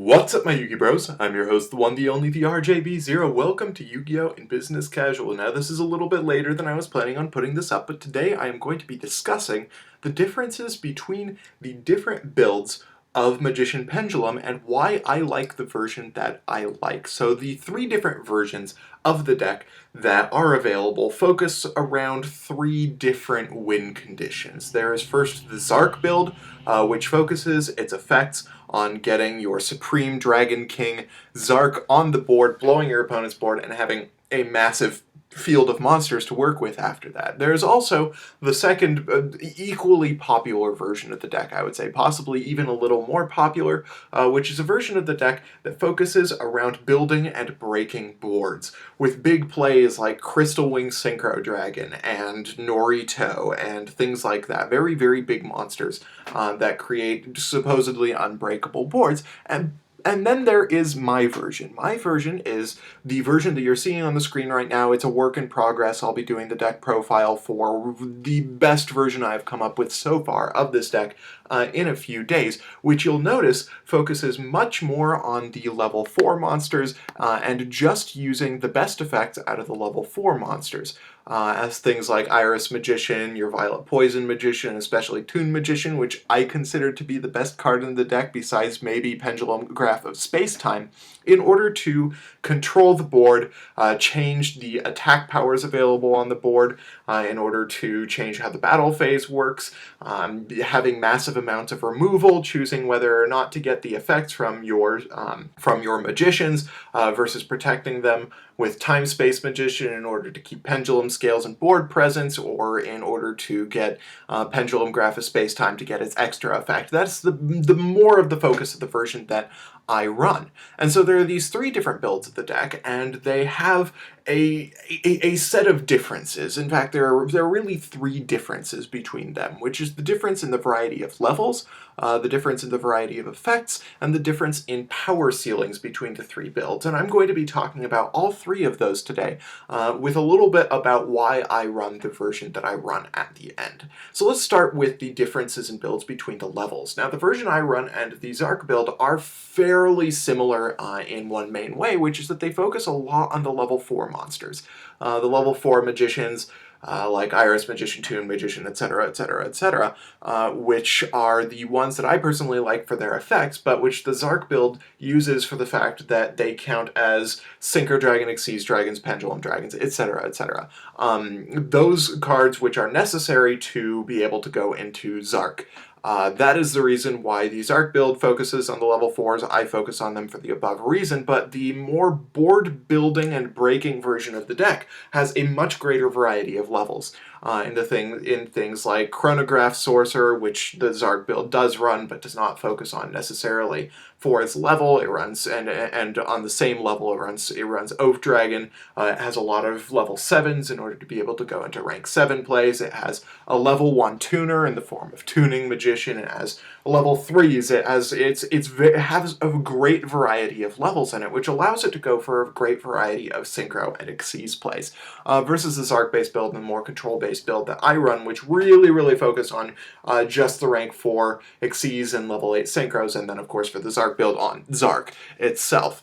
What's up, my Yu-Gi Bros? I'm your host, the one, the only, the RJB0. Welcome to Yu-Gi-Oh! In Business Casual. Now, this is a little bit later than I was planning on putting this up, but today I am going to be discussing the differences between the different builds of Magician Pendulum and why I like the version that I like. So the three different versions of the deck that are available focus around three different win conditions. There is first the Zark build, which focuses its effects on getting your Supreme Dragon King Zark on the board, blowing your opponent's board, and having a massive field of monsters to work with after that. There's also the second, equally popular version of the deck, I would say, possibly even a little more popular, which is a version of the deck that focuses around building and breaking boards, with big plays like Crystal Wing Synchro Dragon and Norito and things like that. Very, very big monsters that create supposedly unbreakable boards. And then there is my version. My version is the version that you're seeing on the screen right now. It's a work in progress. I'll be doing the deck profile for the best version I've come up with so far of this deck in a few days, which you'll notice focuses much more on the level 4 monsters and just using the best effects out of the level 4 monsters. As things like Iris Magician, your Violet Poison Magician, especially Toon Magician, which I consider to be the best card in the deck besides maybe Pendulum Graph of Space-Time, in order to control the board, change the attack powers available on the board, in order to change how the battle phase works, having massive amounts of removal, choosing whether or not to get the effects from your magicians versus protecting them with Time Space Magician in order to keep pendulum scales and board presence, or in order to get Pendulum Graph of Space-Time to get its extra effect. That's the more of the focus of the version that I run. And so there are these three different builds of the deck, and they have a set of differences. In fact, there are really three differences between them, which is the difference in the variety of levels, the difference in the variety of effects, and the difference in power ceilings between the three builds. And I'm going to be talking about all three of those today, with a little bit about why I run the version that I run at the end. So let's start with the differences in builds between the levels. Now, the version I run and the Zark build are fairly similar in one main way, which is that they focus a lot on the level 4 monsters. The level 4 magicians, like Iris Magician, Toon Magician, etc., etc., etc., which are the ones that I personally like for their effects, but which the Zark build uses for the fact that they count as Synchro Dragon, Xyz Dragons, Pendulum Dragons, etc., etc. Those cards which are necessary to be able to go into Zark. That is the reason why the Zark build focuses on the level 4s. I focus on them for the above reason, but the more board building and breaking version of the deck has a much greater variety of levels. In things like Chronograph Sorcerer, which the Zark build does run but does not focus on necessarily for its level. It runs, and on the same level it runs Oath Dragon. It has a lot of level 7s in order to be able to go into rank 7 plays. It has a level 1 tuner in the form of Tuning Magician. It has level 3s. It has a great variety of levels in it, which allows it to go for a great variety of Synchro and Xyz plays, versus the Zark-based build and the more control-based build that I run, which really focus on just the rank 4 Xyz and level 8 Synchros, and then of course for the Zark build on Zark itself.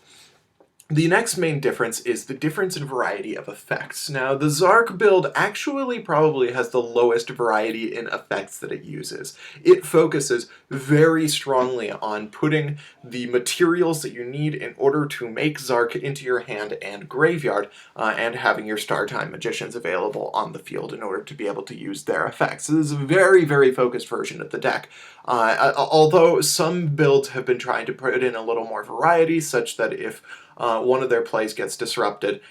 The next main difference is the difference in variety of effects. Now, the Zark build actually probably has the lowest variety in effects that it uses. It focuses very strongly on putting the materials that you need in order to make Zark into your hand and graveyard, and having your Star Time Magicians available on the field in order to be able to use their effects. So this is a very focused version of the deck. Although some builds have been trying to put in a little more variety, such that if one of their plays gets disrupted,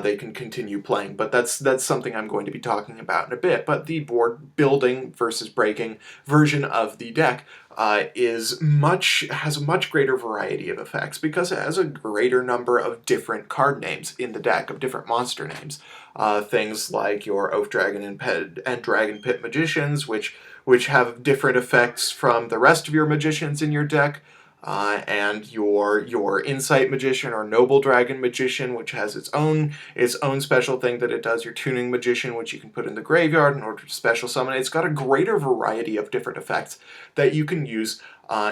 they can continue playing. But that's something I'm going to be talking about in a bit. But the board building versus breaking version of the deck has a much greater variety of effects because it has a greater number of different card names in the deck, of different monster names. Things like your Oath Dragon and Dragon Pit Magicians, which have different effects from the rest of your magicians in your deck. And your Insight Magician or Noble Dragon Magician, which has its own special thing that it does. Your Tuning Magician, which you can put in the graveyard in order to special summon. It's got a greater variety of different effects that you can use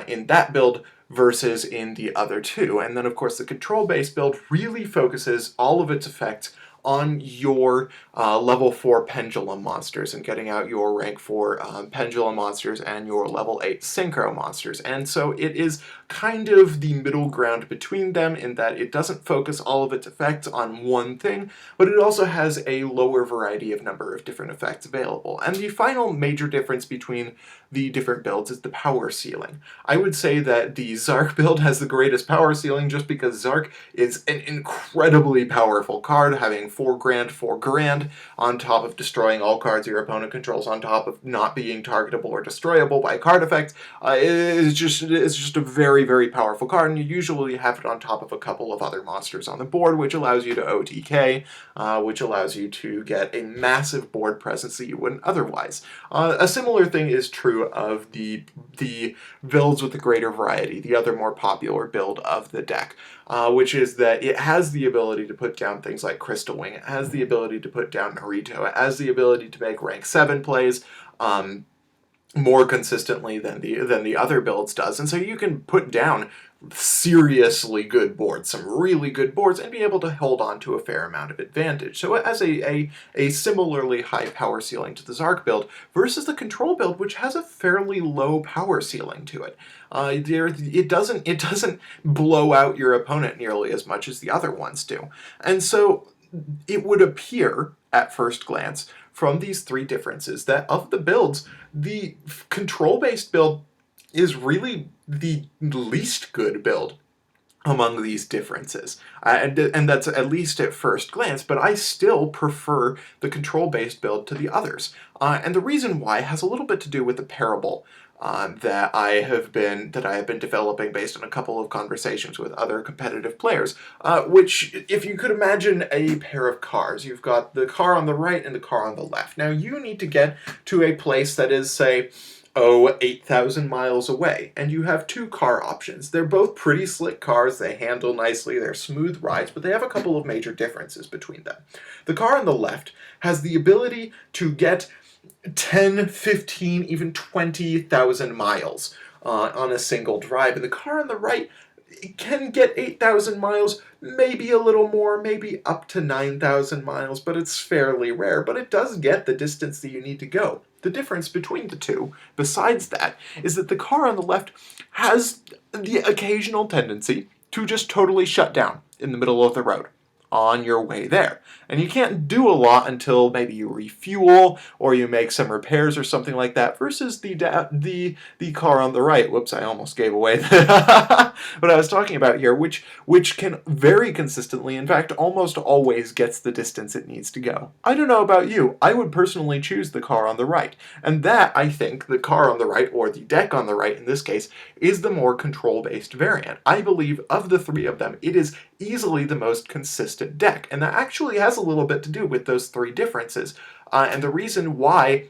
in that build versus in the other two. And then, of course, the control-based build really focuses all of its effects on your level 4 Pendulum monsters and getting out your rank 4 Pendulum monsters and your level 8 Synchro monsters. And so it is kind of the middle ground between them in that it doesn't focus all of its effects on one thing, but it also has a lower variety of number of different effects available. And the final major difference between the different builds is the power ceiling. I would say that the Zark build has the greatest power ceiling just because Zark is an incredibly powerful card, having 4 grand on top of destroying all cards your opponent controls, on top of not being targetable or destroyable by card effects. It's just a very, very powerful card, and you usually have it on top of a couple of other monsters on the board, which allows you to OTK, which allows you to get a massive board presence that you wouldn't otherwise. A similar thing is true of the builds with the greater variety, the other more popular build of the deck, which is that it has the ability to put down things like Crystal Wing, it has the ability to put down Naruto, it has the ability to make rank 7 plays, more consistently than the other builds does, and so you can put down seriously good boards, some really good boards, and be able to hold on to a fair amount of advantage. So it has a similarly high power ceiling to the Zark build versus the Control build, which has a fairly low power ceiling to it. It doesn't blow out your opponent nearly as much as the other ones do, and so it would appear at first glance from these three differences that of the builds, the control-based build is really the least good build among these differences. And that's at least at first glance, but I still prefer the control-based build to the others. And the reason why has a little bit to do with the parable that I have been developing based on a couple of conversations with other competitive players, which, if you could imagine a pair of cars, you've got the car on the right and the car on the left. Now you need to get to a place that is, say, 8,000 miles away, and you have two car options. They're both pretty slick cars, they handle nicely, they're smooth rides, but they have a couple of major differences between them. The car on the left has the ability to get 10, 15, even 20,000 miles on a single drive, and the car on the right can get 8,000 miles, maybe a little more, maybe up to 9,000 miles, but it's fairly rare, but it does get the distance that you need to go. The difference between the two, besides that, is that the car on the left has the occasional tendency to just totally shut down in the middle of the road on your way there. And you can't do a lot until maybe you refuel or you make some repairs or something like that, versus the car on the right. Whoops, I almost gave away what I was talking about here, which can very consistently, in fact, almost always gets the distance it needs to go. I don't know about you, I would personally choose the car on the right. And that, I think, the car on the right, or the deck on the right in this case, is the more control-based variant. I believe of the three of them, it is easily the most consistent deck, and that actually has a little bit to do with those three differences, and the reason why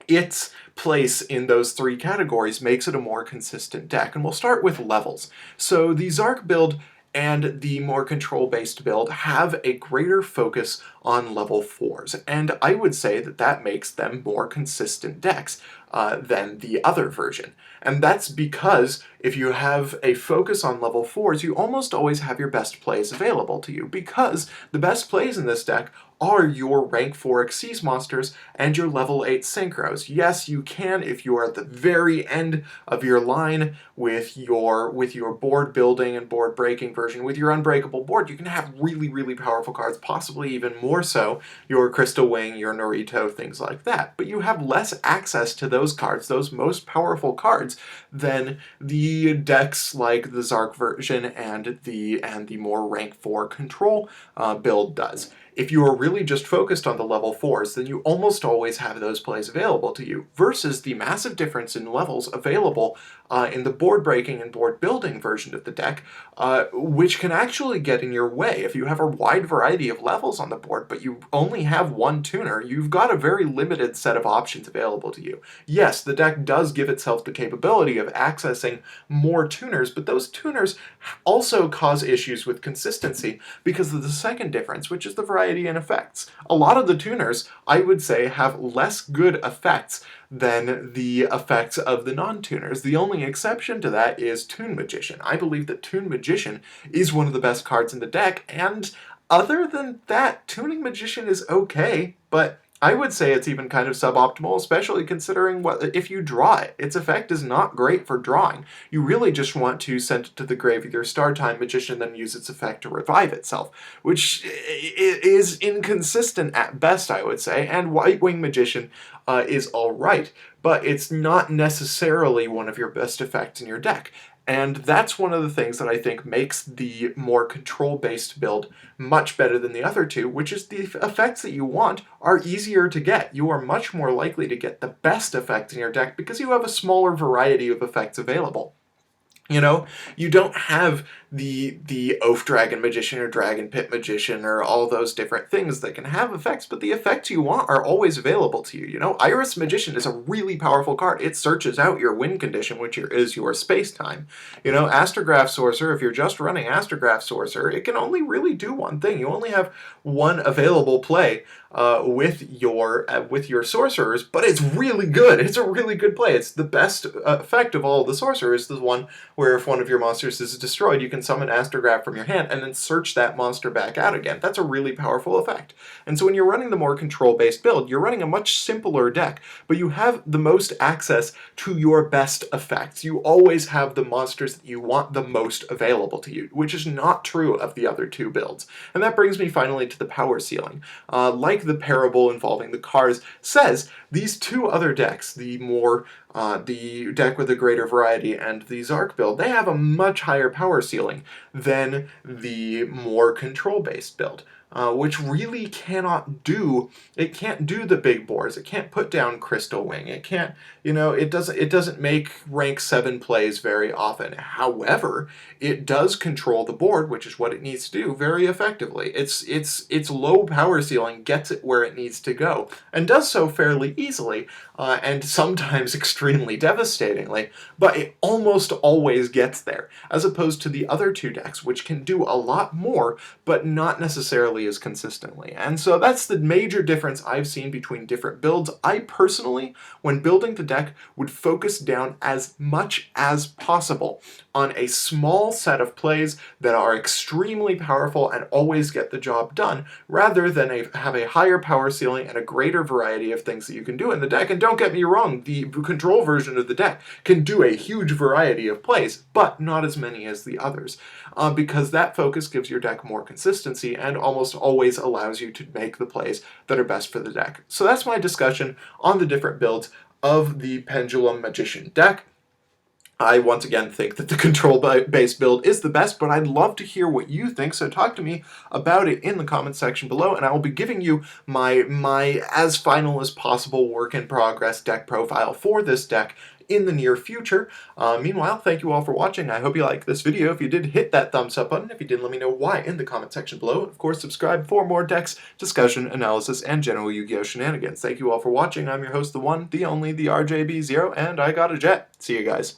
its place in those three categories makes it a more consistent deck. And we'll start with levels. So the Zark build and the more control-based build have a greater focus on level 4s, and I would say that that makes them more consistent decks than the other version. And that's because if you have a focus on level 4s, you almost always have your best plays available to you, because the best plays in this deck are your rank 4 Xyz monsters and your level 8 synchros. Yes, you can, if you are at the very end of your line with your board building and board breaking version, with your unbreakable board, you can have really, really powerful cards, possibly even more so your Crystal Wing, your Naruto, things like that. But you have less access to those cards, those most powerful cards, than the decks like the Zark version and the more rank 4 control build does. If you are really just focused on the level 4s, then you almost always have those plays available to you, versus the massive difference in levels available in the board breaking and board building version of the deck, which can actually get in your way. If you have a wide variety of levels on the board, but you only have one tuner, you've got a very limited set of options available to you. Yes, the deck does give itself the capability of accessing more tuners, but those tuners also cause issues with consistency because of the second difference, which is the variety in effects. A lot of the tuners, I would say, have less good effects than the effects of the non-tuners. The only exception to that is Toon Magician. I believe that Toon Magician is one of the best cards in the deck, and other than that, Tuning Magician is okay, but I would say it's even kind of suboptimal, especially considering what if you draw it. Its effect is not great for drawing. You really just want to send it to the grave with your Star Time Magician, then use its effect to revive itself, which is inconsistent at best, I would say, and White Wing Magician is alright, but it's not necessarily one of your best effects in your deck. And that's one of the things that I think makes the more control-based build much better than the other two, which is the effects that you want are easier to get. You are much more likely to get the best effects in your deck because you have a smaller variety of effects available. You know, you don't have the Oath Dragon Magician or Dragon Pit Magician or all those different things that can have effects, but the effects you want are always available to you. You know, Iris Magician is a really powerful card. It searches out your win condition, which is your space-time. You know, Astrograph Sorcerer, if you're just running Astrograph Sorcerer, it can only really do one thing. You only have one available play with your sorcerers, but it's really good. It's a really good play. It's the best effect of all the sorcerers, the one where if one of your monsters is destroyed, you can summon Astrograph from your hand and then search that monster back out again. That's a really powerful effect. And so when you're running the more control-based build, you're running a much simpler deck, but you have the most access to your best effects. You always have the monsters that you want the most available to you, which is not true of the other two builds. And that brings me finally to the power ceiling. Like the parable involving the cars says, these two other decks, the deck with a greater variety and the Zark build, they have a much higher power ceiling than the more control-based build. Which really can't do the big boars. It can't put down Crystal Wing. It can't, it doesn't make rank 7 plays very often. However, it does control the board, which is what it needs to do, very effectively. Its low power ceiling gets it where it needs to go, and does so fairly easily, and sometimes extremely devastatingly, but it almost always gets there, as opposed to the other two decks, which can do a lot more, but not necessarily as consistently. And so that's the major difference I've seen between different builds. I personally, when building the deck, would focus down as much as possible on a small set of plays that are extremely powerful and always get the job done, rather than have a higher power ceiling and a greater variety of things that you can do in the deck. And don't get me wrong, the control version of the deck can do a huge variety of plays, but not as many as the others, because that focus gives your deck more consistency and almost always allows you to make the plays that are best for the deck. So that's my discussion on the different builds of the Pendulum Magician deck. I once again think that the control-based build is the best, but I'd love to hear what you think, so talk to me about it in the comments section below, and I will be giving you my as final as possible work-in-progress deck profile for this deck in the near future. Meanwhile, thank you all for watching. I hope you liked this video. If you did, hit that thumbs up button. If you did, let me know why in the comment section below. Of course, subscribe for more decks, discussion, analysis, and general Yu-Gi-Oh! Shenanigans. Thank you all for watching. I'm your host, the one, the only, the RJB0, and I got a jet. See you guys.